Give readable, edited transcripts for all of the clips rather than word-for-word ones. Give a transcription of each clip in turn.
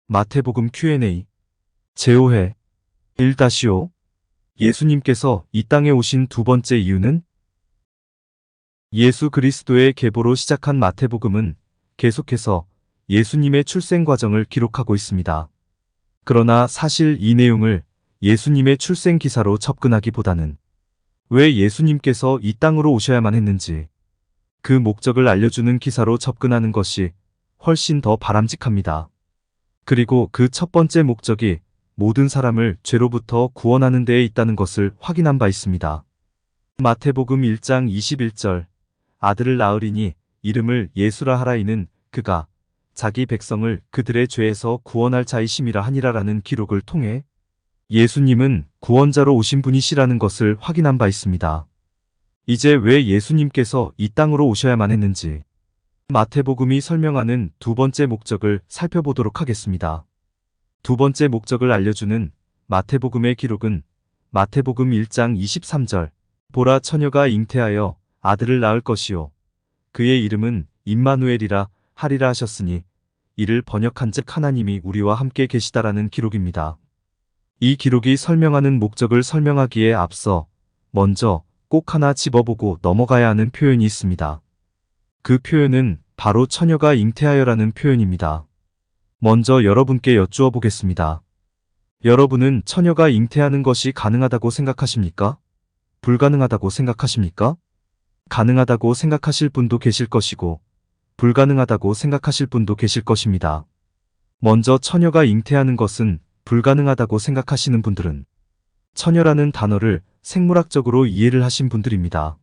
마태복음 Q&A 제5회 1-5 예수님께서 이 땅에 오신 두 번째 이유는? 예수 그리스도의 계보로 시작한 마태복음은 계속해서 예수님의 출생 과정을 기록하고 있습니다. 그러나 사실 이 내용을 예수님의 출생 기사로 접근하기보다는 왜 예수님께서 이 땅으로 오셔야만 했는지 그 목적을 알려주는 기사로 접근하는 것이 훨씬 더 바람직합니다. 그리고 그 첫 번째 목적이 모든 사람을 죄로부터 구원하는 데에 있다는 것을 확인한 바 있습니다. 마태복음 1장 21절 아들을 낳으리니 이름을 예수라 하라 이는 그가 자기 백성을 그들의 죄에서 구원할 자이심이라 하니라라는 기록을 통해 예수님은 구원자로 오신 분이시라는 것을 확인한 바 있습니다. 이제 왜 예수님께서 이 땅으로 오셔야만 했는지 마태복음이 설명하는 두 번째 목적을 살펴보도록 하겠습니다. 두 번째 목적을 알려주는 마태복음의 기록은 마태복음 1장 23절 보라 처녀가 잉태하여 아들을 낳을 것이요 그의 이름은 임마누엘이라 하리라 하셨으니 이를 번역한즉 하나님이 우리와 함께 계시다라는 기록입니다. 이 기록이 설명하는 목적을 설명하기에 앞서 먼저 꼭 하나 집어보고 넘어가야 하는 표현이 있습니다. 그 표현은 바로 처녀가 잉태하여라는 표현입니다. 먼저 여러분께 여쭈어 보겠습니다. 여러분은 처녀가 잉태하는 것이 가능하다고 생각하십니까? 불가능하다고 생각하십니까? 가능하다고 생각하실 분도 계실 것이고 불가능하다고 생각하실 분도 계실 것입니다. 먼저 처녀가 잉태하는 것은 불가능하다고 생각하시는 분들은 처녀라는 단어를 생물학적으로 이해를 하신 분들입니다.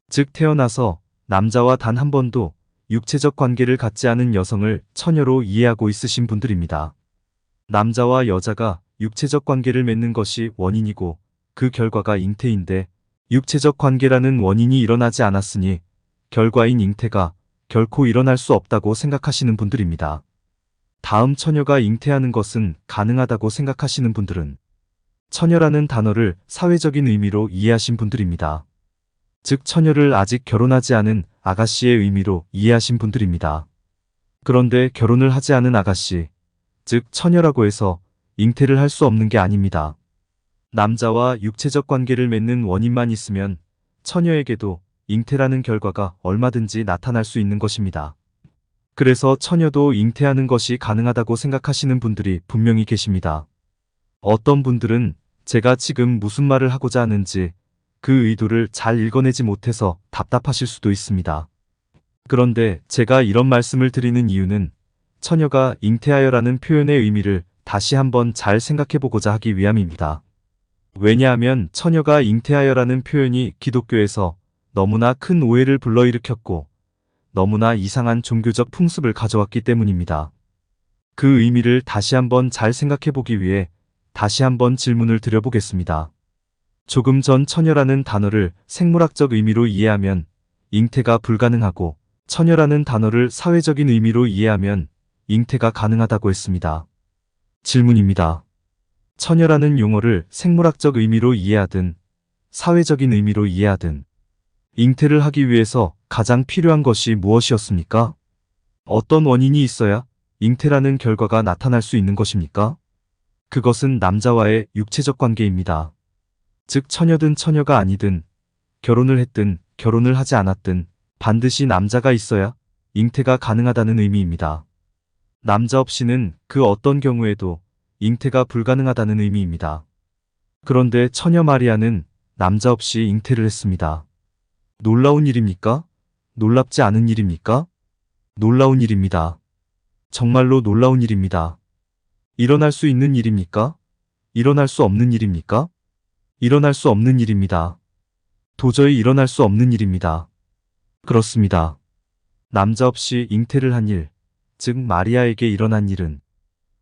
즉 태어나서 남자와 단 한 번도 육체적 관계를 갖지 않은 여성을 처녀로 이해하고 있으신 분들입니다. 남자와 여자가 육체적 관계를 맺는 것이 원인이고 그 결과가 잉태인데 육체적 관계라는 원인이 일어나지 않았으니 결과인 잉태가 결코 일어날 수 없다고 생각하시는 분들입니다. 다음 처녀가 잉태하는 것은 가능하다고 생각하시는 분들은 처녀라는 단어를 사회적인 의미로 이해하신 분들입니다. 즉 처녀를 아직 결혼하지 않은 아가씨의 의미로 이해하신 분들입니다. 그런데 결혼을 하지 않은 아가씨, 즉 처녀라고 해서 잉태를 할 수 없는 게 아닙니다. 남자와 육체적 관계를 맺는 원인만 있으면 처녀에게도 잉태라는 결과가 얼마든지 나타날 수 있는 것입니다. 그래서 처녀도 잉태하는 것이 가능하다고 생각하시는 분들이 분명히 계십니다. 어떤 분들은 제가 지금 무슨 말을 하고자 하는지 그 의도를 잘 읽어내지 못해서 답답하실 수도 있습니다. 그런데 제가 이런 말씀을 드리는 이유는 처녀가 잉태하여라는 표현의 의미를 다시 한번 잘 생각해보고자 하기 위함입니다. 왜냐하면 처녀가 잉태하여라는 표현이 기독교에서 너무나 큰 오해를 불러일으켰고 너무나 이상한 종교적 풍습을 가져왔기 때문입니다. 그 의미를 다시 한번 잘 생각해보기 위해 다시 한번 질문을 드려보겠습니다. 조금 전 처녀라는 단어를 생물학적 의미로 이해하면 잉태가 불가능하고 처녀라는 단어를 사회적인 의미로 이해하면 잉태가 가능하다고 했습니다. 질문입니다. 처녀라는 용어를 생물학적 의미로 이해하든 사회적인 의미로 이해하든 잉태를 하기 위해서 가장 필요한 것이 무엇이었습니까? 어떤 원인이 있어야 잉태라는 결과가 나타날 수 있는 것입니까? 그것은 남자와의 육체적 관계입니다. 즉 처녀든 처녀가 아니든 결혼을 했든 결혼을 하지 않았든 반드시 남자가 있어야 잉태가 가능하다는 의미입니다. 남자 없이는 그 어떤 경우에도 잉태가 불가능하다는 의미입니다. 그런데 처녀 마리아는 남자 없이 잉태를 했습니다. 놀라운 일입니까? 놀랍지 않은 일입니까? 놀라운 일입니다. 정말로 놀라운 일입니다. 일어날 수 있는 일입니까? 일어날 수 없는 일입니까? 일어날 수 없는 일입니다. 도저히 일어날 수 없는 일입니다. 그렇습니다. 남자 없이 잉태를 한 일, 즉 마리아에게 일어난 일은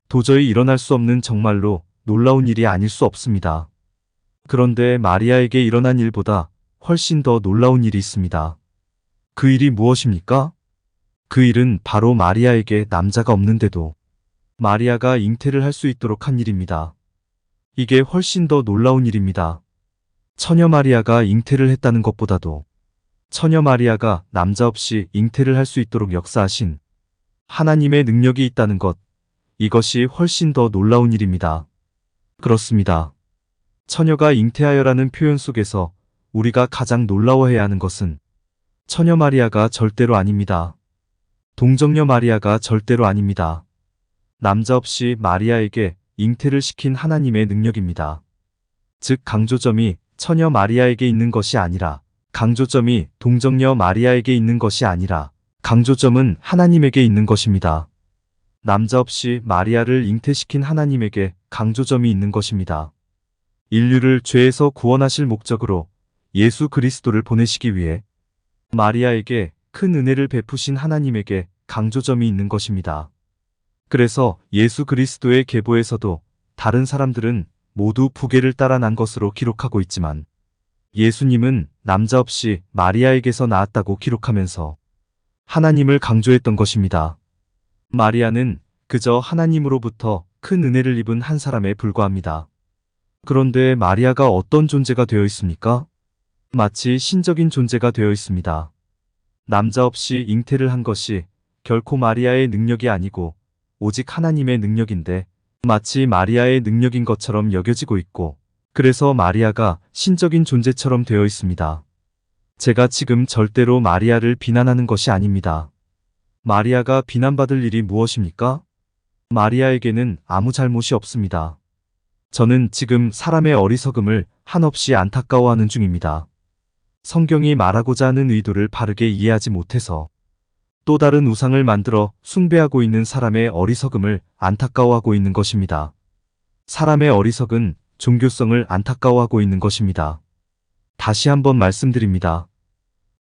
도저히 일어날 수 없는 정말로 놀라운 일이 아닐 수 없습니다. 그런데 마리아에게 일어난 일보다 훨씬 더 놀라운 일이 있습니다. 그 일이 무엇입니까? 그 일은 바로 마리아에게 남자가 없는데도 마리아가 잉태를 할 수 있도록 한 일입니다. 이게 훨씬 더 놀라운 일입니다. 처녀 마리아가 잉태를 했다는 것보다도 처녀 마리아가 남자 없이 잉태를 할 수 있도록 역사하신 하나님의 능력이 있다는 것, 이것이 훨씬 더 놀라운 일입니다. 그렇습니다. 처녀가 잉태하여라는 표현 속에서 우리가 가장 놀라워해야 하는 것은 처녀 마리아가 절대로 아닙니다. 동정녀 마리아가 절대로 아닙니다. 남자 없이 마리아에게 잉태를 시킨 하나님의 능력입니다. 즉 강조점이 처녀 마리아에게 있는 것이 아니라, 강조점이 동정녀 마리아에게 있는 것이 아니라 강조점은 하나님에게 있는 것입니다. 남자 없이 마리아를 잉태시킨 하나님에게 강조점이 있는 것입니다. 인류를 죄에서 구원하실 목적으로 예수 그리스도를 보내시기 위해 마리아에게 큰 은혜를 베푸신 하나님에게 강조점이 있는 것입니다. 그래서 예수 그리스도의 계보에서도 다른 사람들은 모두 부계를 따라 난 것으로 기록하고 있지만 예수님은 남자 없이 마리아에게서 나았다고 기록하면서 하나님을 강조했던 것입니다. 마리아는 그저 하나님으로부터 큰 은혜를 입은 한 사람에 불과합니다. 그런데 마리아가 어떤 존재가 되어 있습니까? 마치 신적인 존재가 되어 있습니다. 남자 없이 잉태를 한 것이 결코 마리아의 능력이 아니고 오직 하나님의 능력인데 마치 마리아의 능력인 것처럼 여겨지고 있고, 그래서 마리아가 신적인 존재처럼 되어 있습니다. 제가 지금 절대로 마리아를 비난하는 것이 아닙니다. 마리아가 비난받을 일이 무엇입니까? 마리아에게는 아무 잘못이 없습니다. 저는 지금 사람의 어리석음을 한없이 안타까워하는 중입니다. 성경이 말하고자 하는 의도를 바르게 이해하지 못해서 또 다른 우상을 만들어 숭배하고 있는 사람의 어리석음을 안타까워하고 있는 것입니다. 사람의 어리석은 종교성을 안타까워하고 있는 것입니다. 다시 한번 말씀드립니다.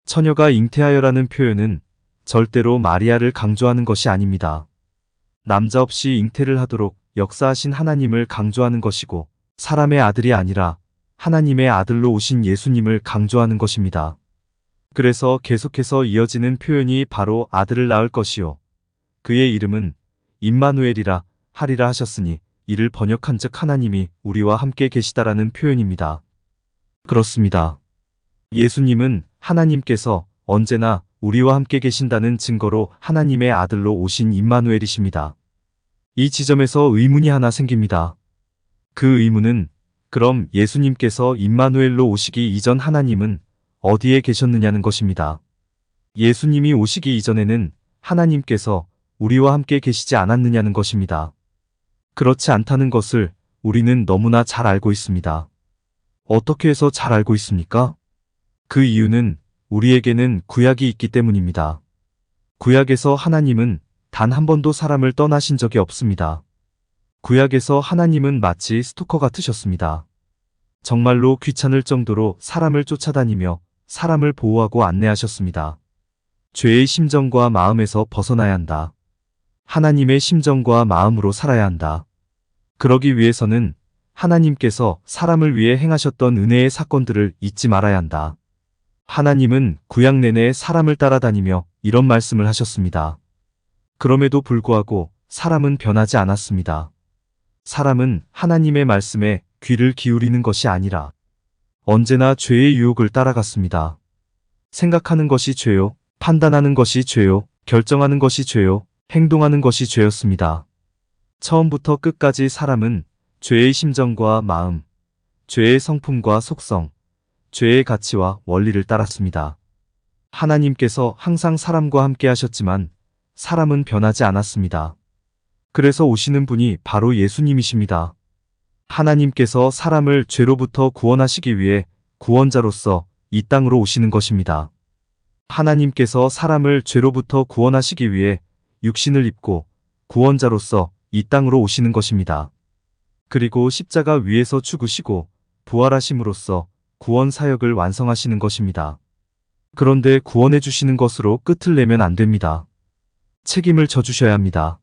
처녀가 잉태하여라는 표현은 절대로 마리아를 강조하는 것이 아닙니다. 남자 없이 잉태를 하도록 역사하신 하나님을 강조하는 것이고, 사람의 아들이 아니라 하나님의 아들로 오신 예수님을 강조하는 것입니다. 그래서 계속해서 이어지는 표현이 바로 아들을 낳을 것이요 그의 이름은 임마누엘이라 하리라 하셨으니, 이를 번역한즉 하나님이 우리와 함께 계시다라는 표현입니다. 그렇습니다. 예수님은 하나님께서 언제나 우리와 함께 계신다는 증거로 하나님의 아들로 오신 임마누엘이십니다. 이 지점에서 의문이 하나 생깁니다. 그 의문은, 그럼 예수님께서 임마누엘로 오시기 이전 하나님은 어디에 계셨느냐는 것입니다. 예수님이 오시기 이전에는 하나님께서 우리와 함께 계시지 않았느냐는 것입니다. 그렇지 않다는 것을 우리는 너무나 잘 알고 있습니다. 어떻게 해서 잘 알고 있습니까? 그 이유는 우리에게는 구약이 있기 때문입니다. 구약에서 하나님은 단 한 번도 사람을 떠나신 적이 없습니다. 구약에서 하나님은 마치 스토커 같으셨습니다. 정말로 귀찮을 정도로 사람을 쫓아다니며 사람을 보호하고 안내하셨습니다. 죄의 심정과 마음에서 벗어나야 한다. 하나님의 심정과 마음으로 살아야 한다. 그러기 위해서는 하나님께서 사람을 위해 행하셨던 은혜의 사건들을 잊지 말아야 한다. 하나님은 구약 내내 사람을 따라다니며 이런 말씀을 하셨습니다. 그럼에도 불구하고 사람은 변하지 않았습니다. 사람은 하나님의 말씀에 귀를 기울이는 것이 아니라 언제나 죄의 유혹을 따라갔습니다. 생각하는 것이 죄요, 판단하는 것이 죄요, 결정하는 것이 죄요, 행동하는 것이 죄였습니다. 처음부터 끝까지 사람은 죄의 심정과 마음, 죄의 성품과 속성, 죄의 가치와 원리를 따랐습니다. 하나님께서 항상 사람과 함께 하셨지만 사람은 변하지 않았습니다. 그래서 오시는 분이 바로 예수님이십니다. 하나님께서 사람을 죄로부터 구원하시기 위해 구원자로서 이 땅으로 오시는 것입니다. 하나님께서 사람을 죄로부터 구원하시기 위해 육신을 입고 구원자로서 이 땅으로 오시는 것입니다. 그리고 십자가 위에서 죽으시고 부활하심으로써 구원 사역을 완성하시는 것입니다. 그런데 구원해 주시는 것으로 끝을 내면 안 됩니다. 책임을 져주셔야 합니다.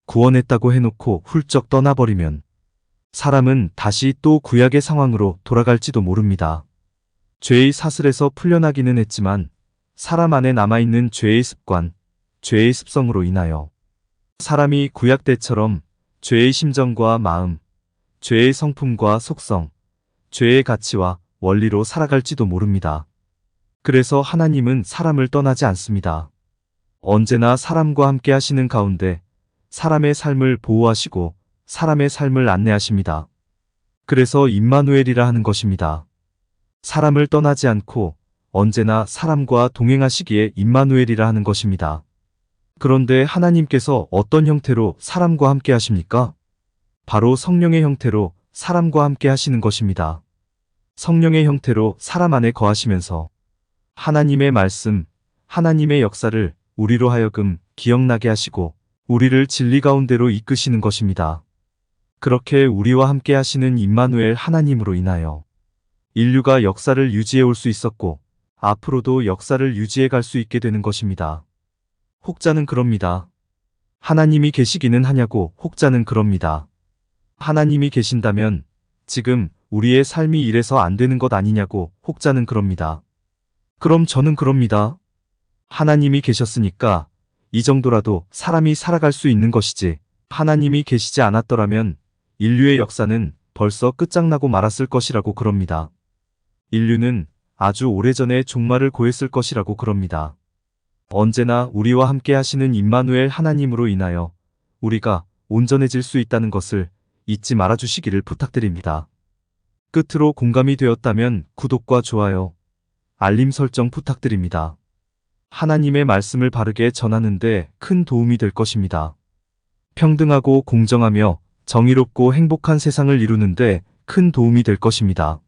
구원했다고 해놓고 훌쩍 떠나버리면 사람은 다시 또 구약의 상황으로 돌아갈지도 모릅니다. 죄의 사슬에서 풀려나기는 했지만 사람 안에 남아있는 죄의 습관, 죄의 습성으로 인하여 사람이 구약 때처럼 죄의 심정과 마음, 죄의 성품과 속성, 죄의 가치와 원리로 살아갈지도 모릅니다. 그래서 하나님은 사람을 떠나지 않습니다. 언제나 사람과 함께 하시는 가운데 사람의 삶을 보호하시고 사람의 삶을 안내하십니다. 그래서 임마누엘이라 하는 것입니다. 사람을 떠나지 않고 언제나 사람과 동행하시기에 임마누엘이라 하는 것입니다. 그런데 하나님께서 어떤 형태로 사람과 함께 하십니까? 바로 성령의 형태로 사람과 함께 하시는 것입니다. 성령의 형태로 사람 안에 거하시면서 하나님의 말씀, 하나님의 역사를 우리로 하여금 기억나게 하시고 우리를 진리 가운데로 이끄시는 것입니다. 그렇게 우리와 함께 하시는 임마누엘 하나님으로 인하여 인류가 역사를 유지해 올 수 있었고 앞으로도 역사를 유지해 갈 수 있게 되는 것입니다. 혹자는 그럽니다. 하나님이 계시기는 하냐고 혹자는 그럽니다. 하나님이 계신다면 지금 우리의 삶이 이래서 안 되는 것 아니냐고 혹자는 그럽니다. 그럼 저는 그럽니다. 하나님이 계셨으니까 이 정도라도 사람이 살아갈 수 있는 것이지 하나님이 계시지 않았더라면 인류의 역사는 벌써 끝장나고 말았을 것이라고 그럽니다. 인류는 아주 오래전에 종말을 고했을 것이라고 그럽니다. 언제나 우리와 함께 하시는 임마누엘 하나님으로 인하여 우리가 온전해질 수 있다는 것을 잊지 말아주시기를 부탁드립니다. 끝으로 공감이 되었다면 구독과 좋아요, 알림 설정 부탁드립니다. 하나님의 말씀을 바르게 전하는 데 큰 도움이 될 것입니다. 평등하고 공정하며 정의롭고 행복한 세상을 이루는 데 큰 도움이 될 것입니다.